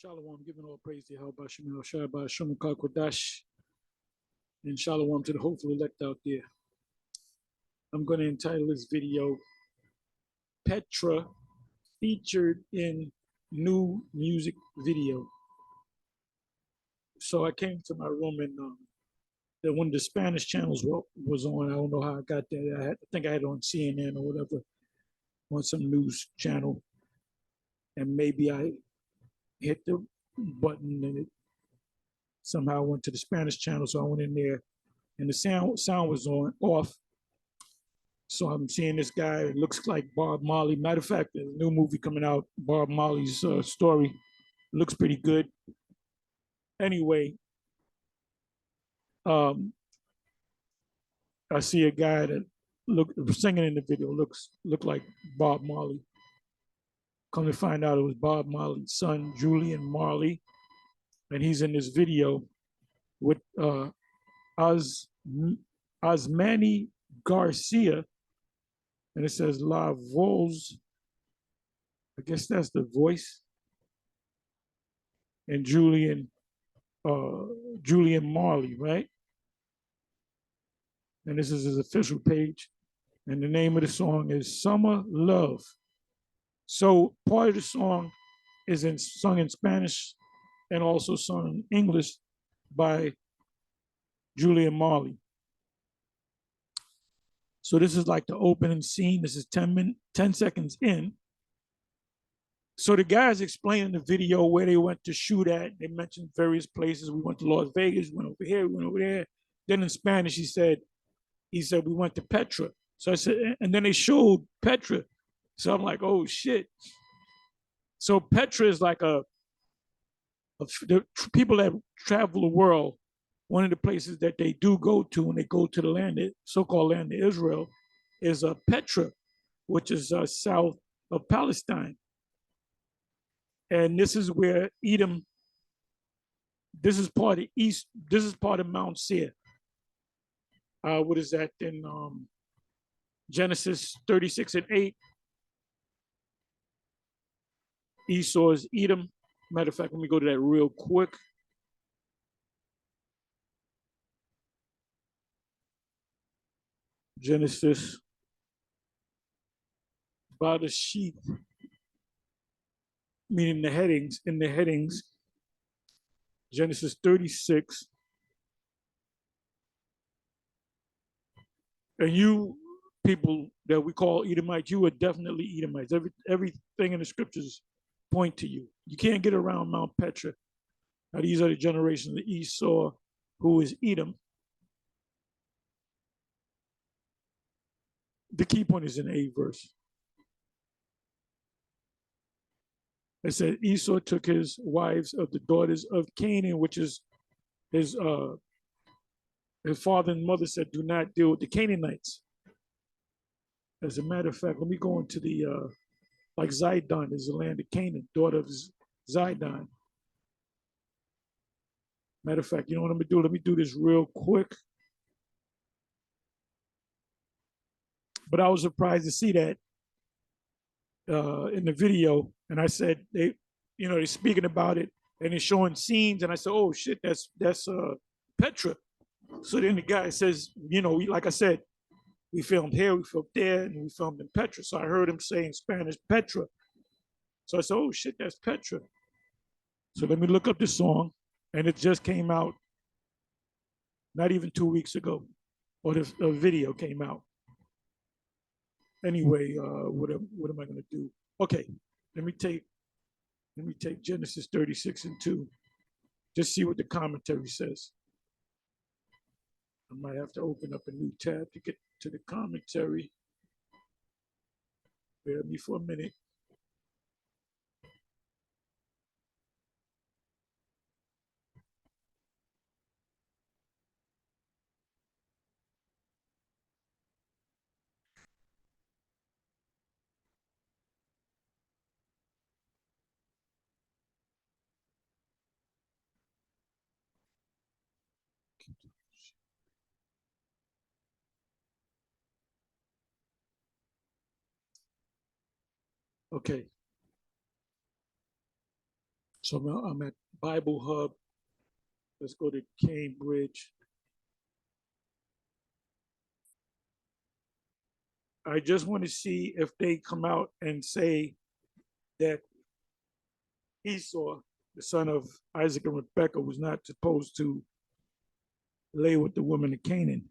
Shalom, giving all praise to Yahweh Shemel Shabbat Shem Kodash, and Shalom to the hopeful elect out there. I'm going to entitle this video Petra featured in new music video. So I came to my room and one of the Spanish channels was on. I don't know how I got that. I think I had it on CNN or whatever, on some news channel. And maybe I hit the button and it somehow went to the Spanish channel. So I went in there and the sound was off. So I'm seeing this guy. It looks like Bob Marley. Matter of fact, there's a new movie coming out, Bob Marley's story. Looks pretty good. Anyway, I see a guy that singing in the video looked like Bob Marley. Come to find out, it was Bob Marley's son, Julian Marley, and he's in this video with Osmani Garcia, and it says La Voz. I guess that's the voice. And Julian Marley, right? And this is his official page. And the name of the song is Summer Love. So part of the song is sung in Spanish and also sung in English by Julian Marley. So this is like the opening scene. This is 10 seconds in. So the guys explaining the video where they went to shoot at. They mentioned various places. We went to Las Vegas, went over here, went over there. Then in Spanish, he said we went to Petra. So I said, and then they showed Petra. So I'm like, oh shit. So Petra is like the people that travel the world. One of the places that they do go to when they go to the land, so-called land of Israel, is Petra, which is south of Palestine. And this is where Edom, this is part of East, this is part of Mount Seir. What is that in Genesis 36:8? Esau is Edom. Matter of fact, let me go to that real quick. Genesis, by the sheep, meaning the headings, in the headings, Genesis 36. And you people that we call Edomites, you are definitely Edomites. Everything in the scriptures point to you. You can't get around Mount Petra. Now, these are the generations of Esau, who is Edom. The key point is in the 8th verse. It said Esau took his wives of the daughters of Canaan, which is his father and mother said, do not deal with the Canaanites. As a matter of fact, let me go into the, like Zidon is the land of Canaan, daughter of Zidon. Matter of fact, you know what I'm gonna do? Let me do this real quick. But I was surprised to see that in the video. And I said, they're speaking about it and they're showing scenes. And I said, oh shit, that's Petra. So then the guy says, like I said, we filmed here, we filmed there, and we filmed in Petra. So I heard him say in Spanish, Petra. So I said, oh shit, that's Petra. So let me look up the song. And it just came out not even 2 weeks ago, or the video came out. Anyway, what am I gonna do? Okay, let me take Genesis 36:2. Just see what the commentary says. I might have to open up a new tab to get to the commentary. Bear with me for a minute. Okay. So I'm at Bible Hub. Let's go to Cambridge. I just want to see if they come out and say that Esau, the son of Isaac and Rebekah, was not supposed to lay with the woman of Canaan.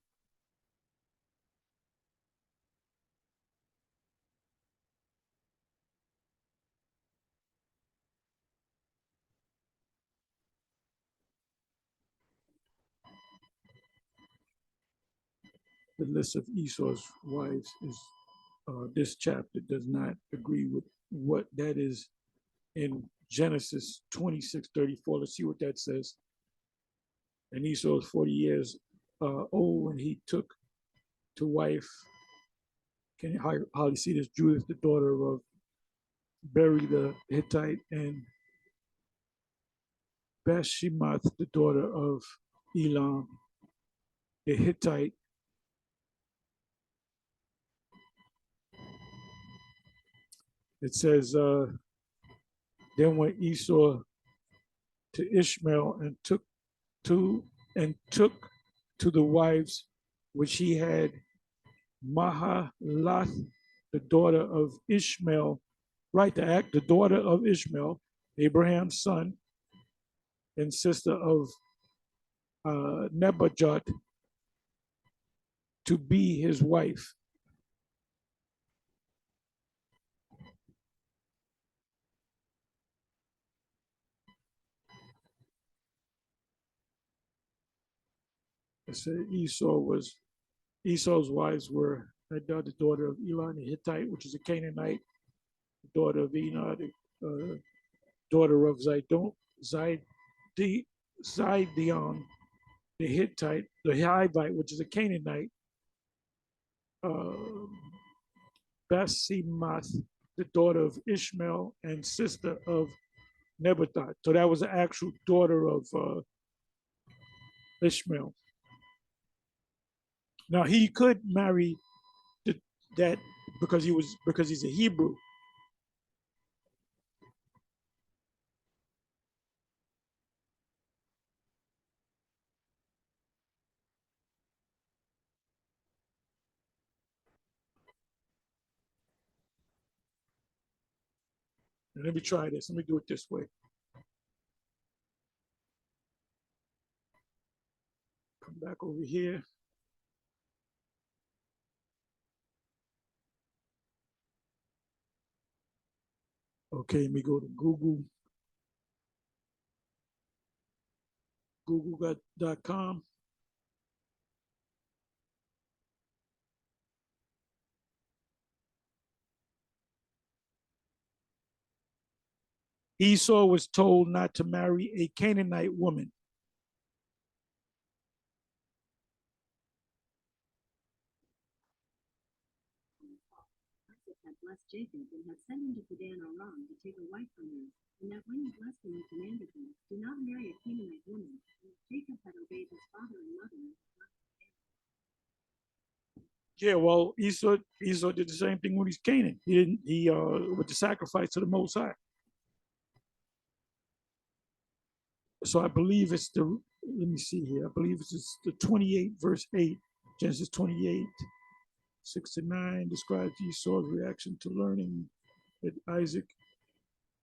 The list of Esau's wives is this chapter does not agree with what that is in Genesis 26:34. Let's see what that says. And Esau was 40 years old when he took to wife. Can you hardly see this? Judith, the daughter of Beri the Hittite, and Bathshemath, the daughter of Elam the Hittite. It says, then went Esau to Ishmael and took to the wives which he had, Mahalath, the daughter of Ishmael, right, the daughter of Ishmael, Abraham's son, and sister of Nebajoth, to be his wife. It said Esau's wives were the daughter of Elon the Hittite, which is a Canaanite, the daughter of Enoch, the daughter of Zidion, the Hittite, the Hivite, which is a Canaanite, Basemath, the daughter of Ishmael and sister of Nebajoth. So that was the actual daughter of Ishmael. Now he could marry that because he's a Hebrew. And let me try this. Let me do it this way. Come back over here. Okay, let me go to Google. Google.com. Esau was told not to marry a Canaanite woman. Isaac had blessed Jacob and had sent him to Padan Aram to take a wife from him, and that when he blessed him, he commanded him, "Do not marry a Canaanite woman." And Jacob had obeyed his father and mother. Yeah, well, Esau did the same thing when he's Canaan. He didn't. He with the sacrifice to the Most High. So I believe it's the. Let me see here. I believe it's the 28 verse 8, Genesis 28, 6-9 describes Esau's reaction to learning that Isaac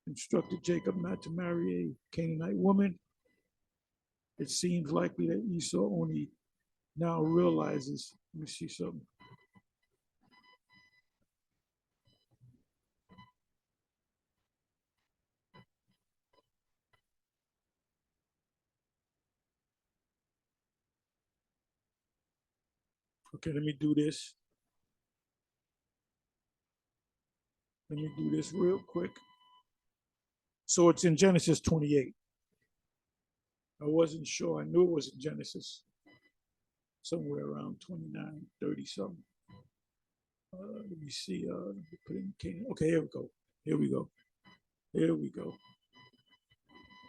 instructed Jacob not to marry a Canaanite woman. It seems likely that Esau only now realizes. Let me see something. Okay, let me do this. Let me do this real quick. So it's in Genesis 28. I wasn't sure. I knew it was in Genesis, somewhere around 29, 30 something. Let me see. Put in Canaan. Okay, here we go. Here we go. Here we go.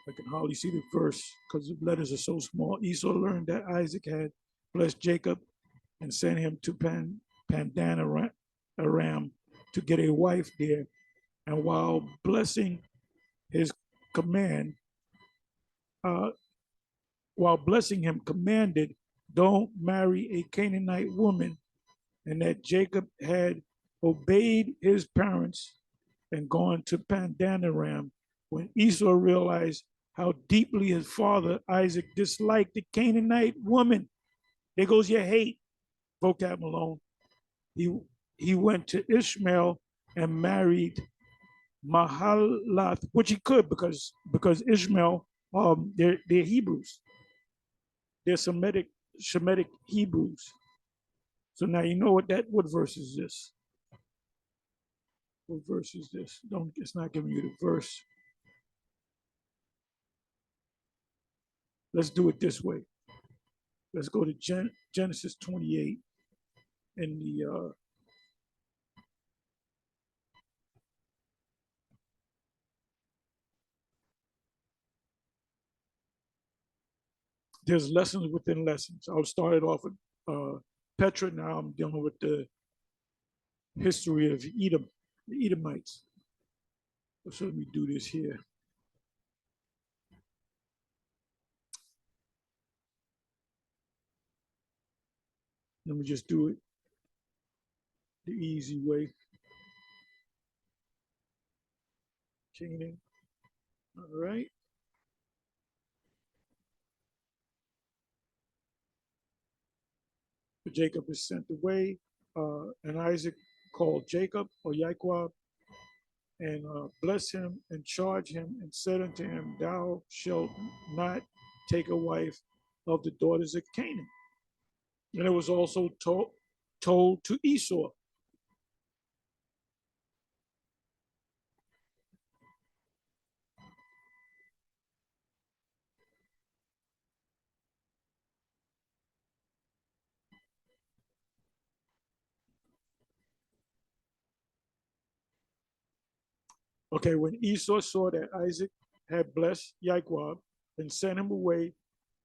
I can hardly see the verse because the letters are so small. Esau learned that Isaac had blessed Jacob and sent him to Padan Aram to get a wife there. And while blessing his command, uh, while blessing him, commanded, don't marry a Canaanite woman, and that Jacob had obeyed his parents and gone to Pandanaram. When Esau realized how deeply his father Isaac disliked the Canaanite woman, there goes your hate, vocab Malone. He went to Ishmael and married Mahalath, which he could because Ishmael, they're Hebrews, they're Semitic Hebrews. So now you know what verse is this? What verse is this? Don't It's not giving you the verse. Let's do it this way. Let's go to Genesis 28 and there's lessons within lessons. I'll start it off with Petra. Now I'm dealing with the history of Edom, the Edomites. So let me do this here. Let me just do it the easy way. Canaan. All right. Jacob is sent away, and Isaac called Jacob or Yaquab and blessed him and charged him and said unto him, thou shalt not take a wife of the daughters of Canaan. And it was also told to Esau. Okay, when Esau saw that Isaac had blessed Yaquab and sent him away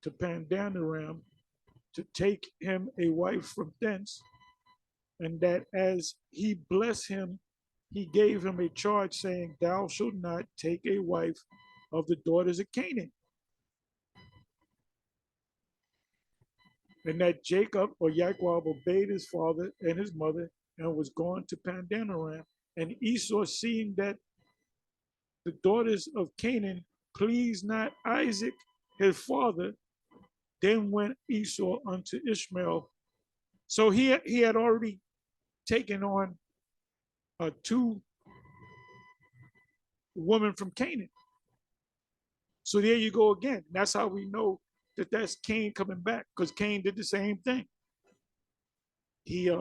to Pandanaram to take him a wife from thence, and that as he blessed him, he gave him a charge, saying, thou shalt not take a wife of the daughters of Canaan. And that Jacob or Yaquab obeyed his father and his mother and was gone to Pandanaram. And Esau, seeing that the daughters of Canaan pleased not Isaac his father, then went Esau unto Ishmael. So he had already taken on two women from Canaan. So there you go again. That's how we know that that's Cain coming back, because Cain did the same thing. He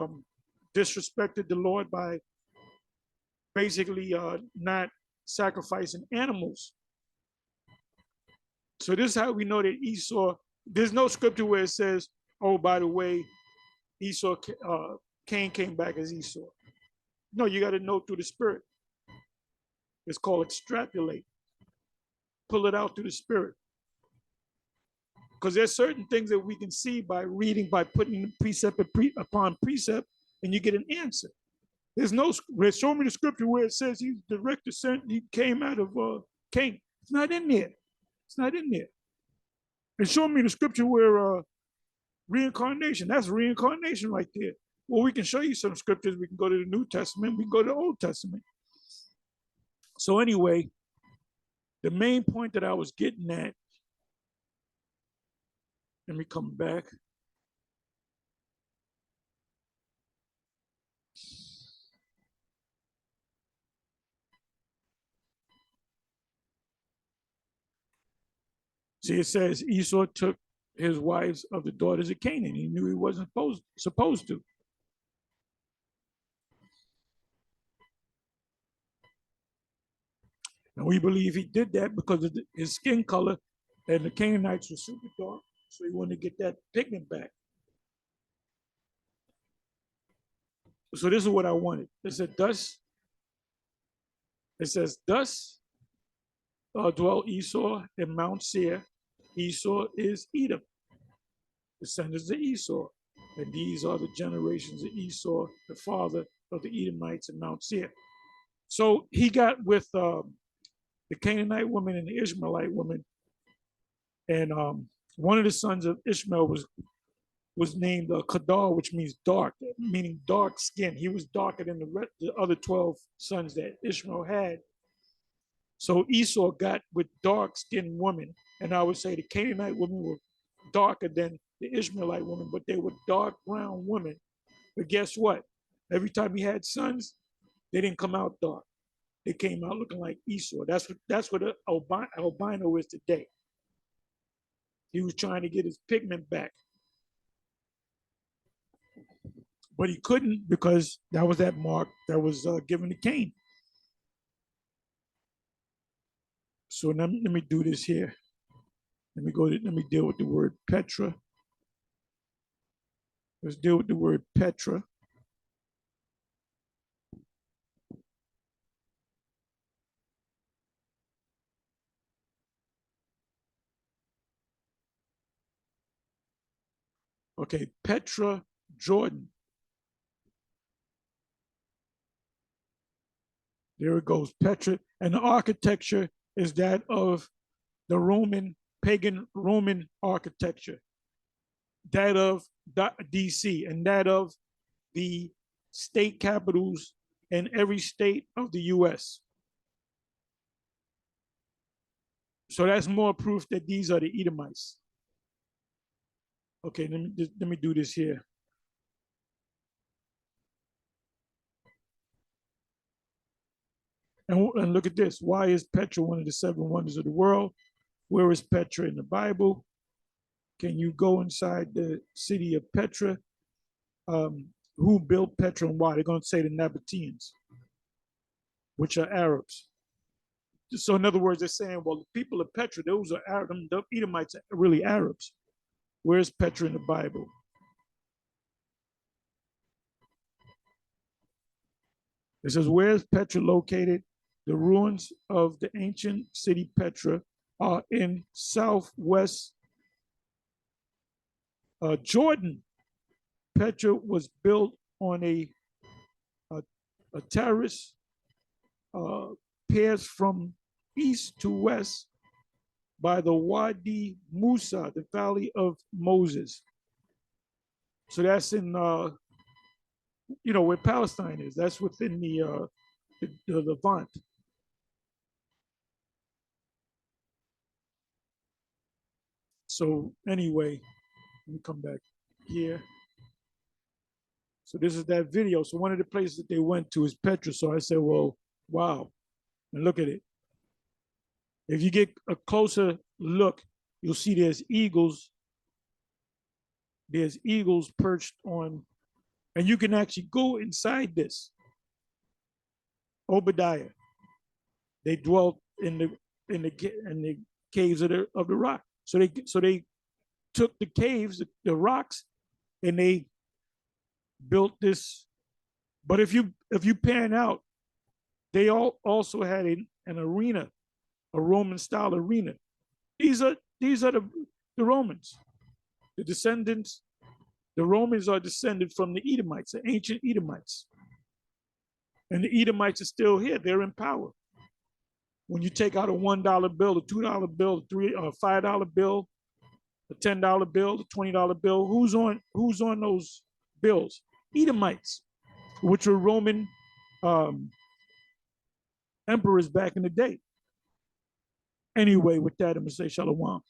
disrespected the Lord by basically not sacrificing animals. So this is how we know that Esau, there's no scripture where it says, oh, by the way, Cain came back as Esau. No, you got to know through the spirit. It's called extrapolate. Pull it out through the spirit. Because there's certain things that we can see by reading, by putting precept upon precept, and you get an answer. Show me the scripture where it says he's direct descent, he came out of Cain. It's not in there. It's not in there. And show me the scripture where reincarnation, that's reincarnation right there. Well, we can show you some scriptures. We can go to the New Testament, we can go to the Old Testament. So anyway, the main point that I was getting at, let me come back. See, it says Esau took his wives of the daughters of Canaan. He knew he wasn't supposed to. And we believe he did that because of his skin color, and the Canaanites were super dark, so he wanted to get that pigment back. So this is what I wanted. It says, thus dwelt Esau in Mount Seir. Esau is Edom, descendants of Esau. And these are the generations of Esau, the father of the Edomites in Mount Seir. So he got with the Canaanite woman and the Ishmaelite woman. And one of the sons of Ishmael was named Kedar, which means dark, meaning dark skin. He was darker than the other 12 sons that Ishmael had. So Esau got with dark skinned women. And I would say the Canaanite women were darker than the Ishmaelite women, but they were dark brown women. But guess what? Every time he had sons, they didn't come out dark. They came out looking like Esau. That's what an albino is today. He was trying to get his pigment back, but he couldn't because that was that mark that was given to Cain. So let me do this here. Let me deal with the word Petra. Let's deal with the word Petra. Okay, Petra Jordan. There it goes, Petra. And the architecture is that of the Roman, pagan Roman architecture, that of DC, and that of the state capitals in every state of the US. So that's more proof that these are the Edomites. Okay, let me do this here. And look at this. Why is Petra one of the seven wonders of the world? Where is Petra in the Bible? Can you go inside the city of Petra? Who built Petra and why? They're going to say the Nabateans, which are Arabs. So in other words, they're saying, well, the people of Petra, those are Arab. The Edomites are really Arabs. Where's Petra in the Bible? It says, where's Petra located? The ruins of the ancient city Petra are in southwest Jordan. Petra was built on a terrace, pairs from east to west by the Wadi Musa, the Valley of Moses. So that's in, where Palestine is. That's within the Levant. So anyway, let me come back here. So this is that video. So one of the places that they went to is Petra. So I said, well, wow. And look at it. If you get a closer look, you'll see there's eagles. There's eagles perched on, and you can actually go inside this. Obadiah. They dwelt in the caves of the rock. So they took the caves, the rocks, and they built this. But if you pan out, they also had an arena, a Roman style arena. These are the Romans, the descendants. The Romans are descended from the Edomites, the ancient Edomites. And the Edomites are still here. They're in power. When you take out a $1 bill, a $2 bill, a $5 bill, a $10 bill, a $20 bill, who's on those bills? Edomites, which were Roman emperors back in the day. Anyway, with that, I'm gonna say shalom.